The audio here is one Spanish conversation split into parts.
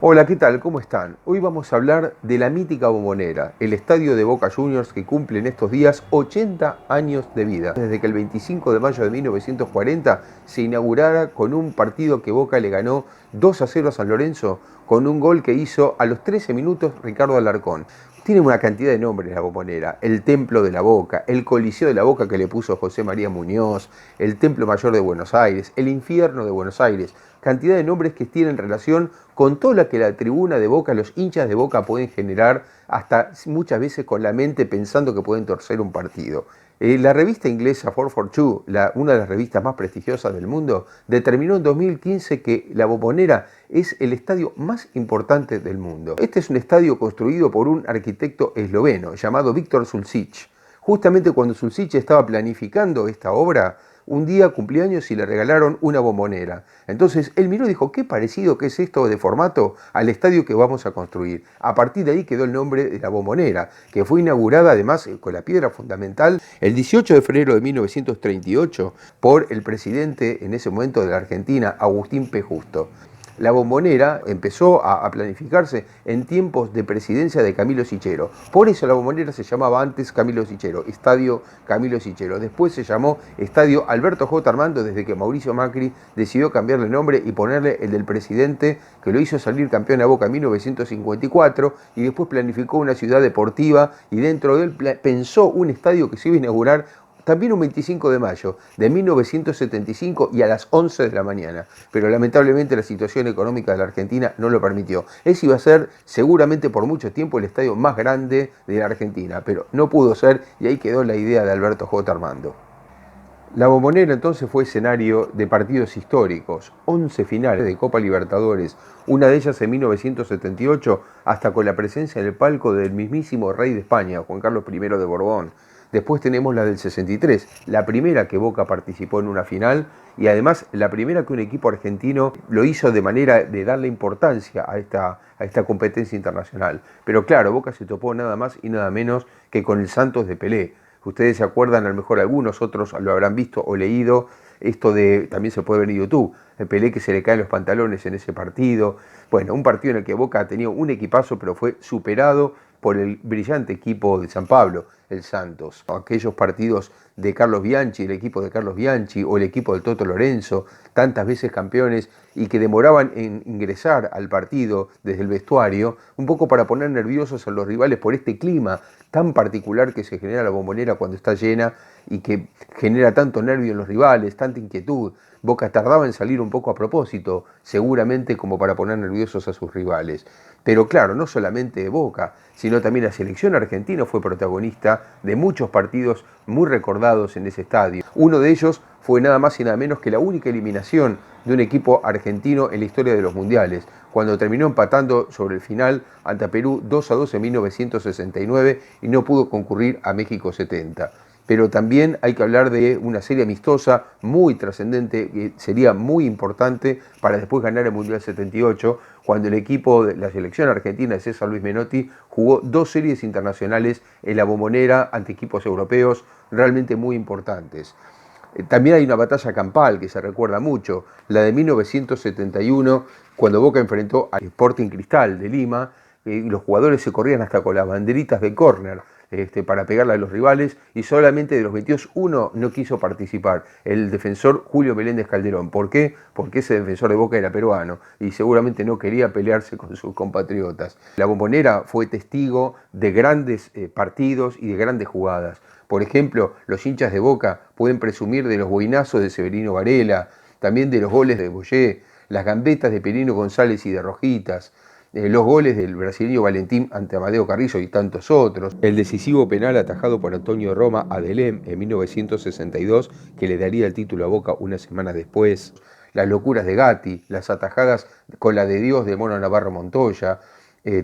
Hola, ¿qué tal? ¿Cómo están? Hoy vamos a hablar de la mítica Bombonera, el estadio de Boca Juniors que cumple en estos días 80 años de vida. Desde que el 25 de mayo de 1940 se inaugurara con un partido que Boca le ganó 2-0 a San Lorenzo con un gol que hizo a los 13 minutos Ricardo Alarcón. Tiene una cantidad de nombres la Bombonera: el Templo de la Boca, el Coliseo de la Boca que le puso José María Muñoz, el Templo Mayor de Buenos Aires, el Infierno de Buenos Aires. Cantidad de nombres que tienen relación con toda la que la tribuna de Boca, los hinchas de Boca pueden generar, hasta muchas veces con la mente pensando que pueden torcer un partido. La revista inglesa 442, una de las revistas más prestigiosas del mundo, determinó en 2015 que la Bombonera es el estadio más importante del mundo. Este es un estadio construido por un arquitecto esloveno llamado Viktor Sulcic. Justamente cuando Sulcic estaba planificando esta obra, un día cumplió años y le regalaron una Bombonera. Entonces él miró y dijo: qué parecido que es esto de formato al estadio que vamos a construir. A partir de ahí quedó el nombre de la Bombonera, que fue inaugurada además con la piedra fundamental el 18 de febrero de 1938 por el presidente en ese momento de la Argentina, Agustín P. Justo. La Bombonera empezó a planificarse en tiempos de presidencia de Camilo Sichero. Por eso la Bombonera se llamaba antes Camilo Sichero, Estadio Camilo Sichero. Después se llamó Estadio Alberto J. Armando, desde que Mauricio Macri decidió cambiarle el nombre y ponerle el del presidente, que lo hizo salir campeón a Boca en 1954, y después planificó una ciudad deportiva y dentro de él pensó un estadio que se iba a inaugurar también un 25 de mayo de 1975 y a las 11 de la mañana. Pero lamentablemente la situación económica de la Argentina no lo permitió. Ese iba a ser seguramente por mucho tiempo el estadio más grande de la Argentina, pero no pudo ser y ahí quedó la idea de Alberto J. Armando. La Bombonera entonces fue escenario de partidos históricos, 11 finales de Copa Libertadores, una de ellas en 1978, hasta con la presencia en el palco del mismísimo rey de España, Juan Carlos I de Borbón. Después tenemos la del 63, la primera que Boca participó en una final y además la primera que un equipo argentino lo hizo de manera de darle importancia a esta competencia internacional. Pero claro, Boca se topó nada más y nada menos que con el Santos de Pelé. Ustedes se acuerdan, a lo mejor algunos, otros lo habrán visto o leído, esto de, también se puede ver en YouTube, el Pelé que se le caen los pantalones en ese partido. Bueno, un partido en el que Boca ha tenido un equipazo, pero fue superado por el brillante equipo de San Pablo, el Santos. Aquellos partidos de Carlos Bianchi, el equipo de Carlos Bianchi o el equipo del Toto Lorenzo, tantas veces campeones y que demoraban en ingresar al partido desde el vestuario, un poco para poner nerviosos a los rivales por este clima tan particular que se genera la Bombonera cuando está llena y que genera tanto nervio en los rivales, tanta inquietud. Boca tardaba en salir un poco a propósito, seguramente como para poner nerviosos a sus rivales. Pero claro, no solamente Boca, sino también la selección argentina fue protagonista de muchos partidos muy recordados en ese estadio. Uno de ellos fue nada más y nada menos que la única eliminación de un equipo argentino en la historia de los mundiales, cuando terminó empatando sobre el final ante Perú 2-2 en 1969 y no pudo concurrir a México 70. Pero también hay que hablar de una serie amistosa muy trascendente, que sería muy importante para después ganar el Mundial 78, cuando el equipo de la selección argentina de César Luis Menotti jugó dos series internacionales en la Bombonera ante equipos europeos realmente muy importantes. También hay una batalla campal que se recuerda mucho, la de 1971, cuando Boca enfrentó al Sporting Cristal de Lima, y los jugadores se corrían hasta con las banderitas de córner para pegarle a los rivales, y solamente de los 22 uno no quiso participar, el defensor Julio Meléndez Calderón. ¿Por qué? Porque ese defensor de Boca era peruano y seguramente no quería pelearse con sus compatriotas. La Bombonera fue testigo de grandes partidos y de grandes jugadas. Por ejemplo, los hinchas de Boca pueden presumir de los boinazos de Severino Varela, también de los goles de Boyé, las gambetas de Perino González y de Rojitas, los goles del brasileño Valentín ante Amadeo Carrillo y tantos otros, el decisivo penal atajado por Antonio Roma a Delem en 1962, que le daría el título a Boca una semana después, las locuras de Gatti, las atajadas con la de Dios de Mono Navarro Montoya,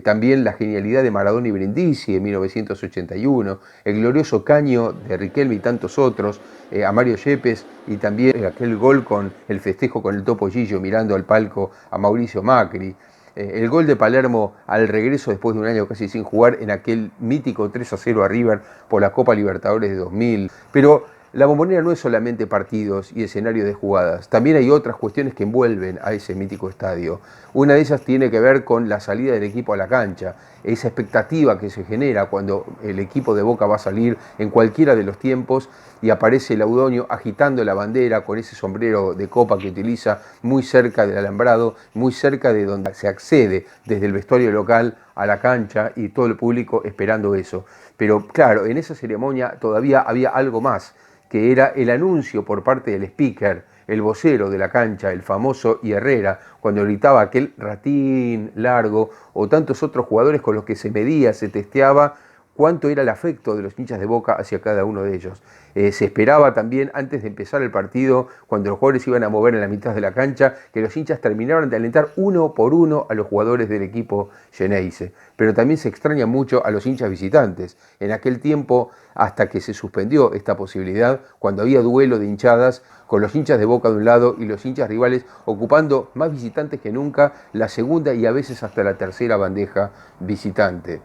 también la genialidad de Maradona y Brindisi en 1981, el glorioso caño de Riquelme y tantos otros, a Mario Yepes, y también aquel gol con el festejo con el Topo Gillo mirando al palco a Mauricio Macri, el gol de Palermo al regreso después de un año casi sin jugar en aquel mítico 3-0 a River por la Copa Libertadores de 2000. Pero La Bombonera no es solamente partidos y escenarios de jugadas, también hay otras cuestiones que envuelven a ese mítico estadio. Una de ellas tiene que ver con la salida del equipo a la cancha, esa expectativa que se genera cuando el equipo de Boca va a salir en cualquiera de los tiempos y aparece Laudonio agitando la bandera con ese sombrero de copa que utiliza muy cerca del alambrado, muy cerca de donde se accede desde el vestuario local a la cancha y todo el público esperando eso. Pero claro, en esa ceremonia todavía había algo más, que era el anuncio por parte del speaker, el vocero de la cancha, el famoso Herrera, cuando gritaba aquel ratín largo, o tantos otros jugadores con los que se medía, se testeaba cuánto era el afecto de los hinchas de Boca hacia cada uno de ellos. Se esperaba también, antes de empezar el partido, cuando los jugadores iban a mover en la mitad de la cancha, que los hinchas terminaran de alentar uno por uno a los jugadores del equipo Xeneize. Pero también se extraña mucho a los hinchas visitantes. En aquel tiempo, hasta que se suspendió esta posibilidad, cuando había duelo de hinchadas, con los hinchas de Boca de un lado y los hinchas rivales ocupando más visitantes que nunca la segunda y a veces hasta la tercera bandeja visitante.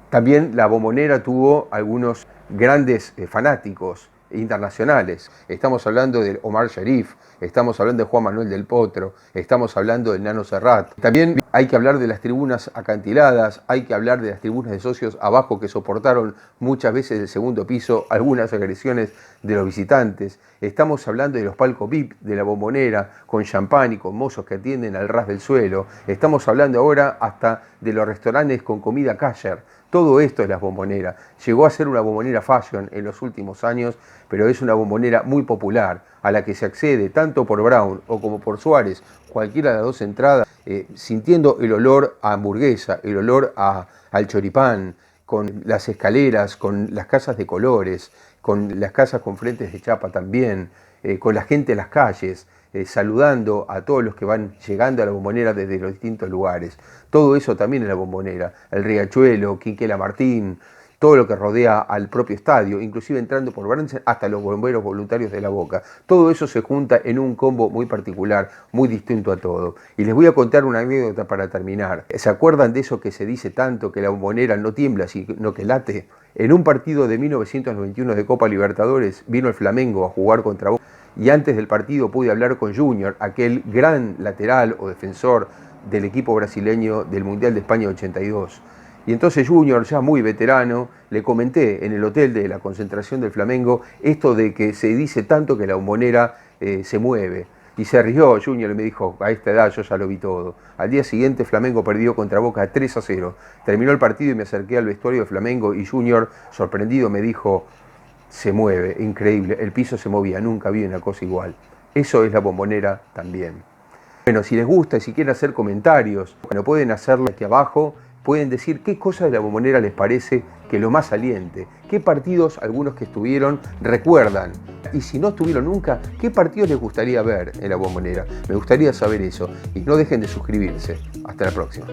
También la Bombonera tuvo algunos grandes fanáticos internacionales. Estamos hablando de Omar Sharif, estamos hablando de Juan Manuel del Potro, estamos hablando del Nano Serrat. También hay que hablar de las tribunas acantiladas, hay que hablar de las tribunas de socios abajo que soportaron muchas veces del segundo piso algunas agresiones de los visitantes. Estamos hablando de los palcos VIP de la Bombonera, con champán y con mozos que atienden al ras del suelo. Estamos hablando ahora hasta de los restaurantes con comida kosher. Todo esto es la Bombonera. Llegó a ser una Bombonera fashion en los últimos años, pero es una Bombonera muy popular, a la que se accede tanto por Brown o como por Suárez, cualquiera de las dos entradas, sintiendo el olor a hamburguesa, el olor al choripán, con las escaleras, con las casas de colores, con las casas con frentes de chapa también, con la gente en las calles, saludando a todos los que van llegando a la Bombonera desde los distintos lugares. Todo eso también es la Bombonera, el Riachuelo, Quiquela Martín, todo lo que rodea al propio estadio, inclusive entrando por Bransen hasta los bomberos voluntarios de la Boca. Todo eso se junta en un combo muy particular, muy distinto a todo. Y les voy a contar una anécdota para terminar. ¿Se acuerdan de eso que se dice tanto, que la Bombonera no tiembla, sino que late? En un partido de 1991 de Copa Libertadores vino el Flamengo a jugar contra Boca y antes del partido pude hablar con Junior, aquel gran lateral o defensor del equipo brasileño del Mundial de España 82. Y entonces Junior, ya muy veterano, le comenté en el hotel de la concentración del Flamengo esto de que se dice tanto que la Bombonera se mueve. Y se rió Junior y me dijo, a esta edad yo ya lo vi todo. Al día siguiente Flamengo perdió contra Boca 3-0. Terminó el partido y me acerqué al vestuario de Flamengo y Junior, sorprendido, me dijo, se mueve, increíble, el piso se movía, nunca vi una cosa igual. Eso es la Bombonera también. Bueno, si les gusta y si quieren hacer comentarios, bueno, pueden hacerlo aquí abajo. Pueden decir qué cosa de la Bombonera les parece que lo más saliente, qué partidos algunos que estuvieron recuerdan, y si no estuvieron nunca, qué partidos les gustaría ver en la Bombonera. Me gustaría saber eso, y no dejen de suscribirse. Hasta la próxima.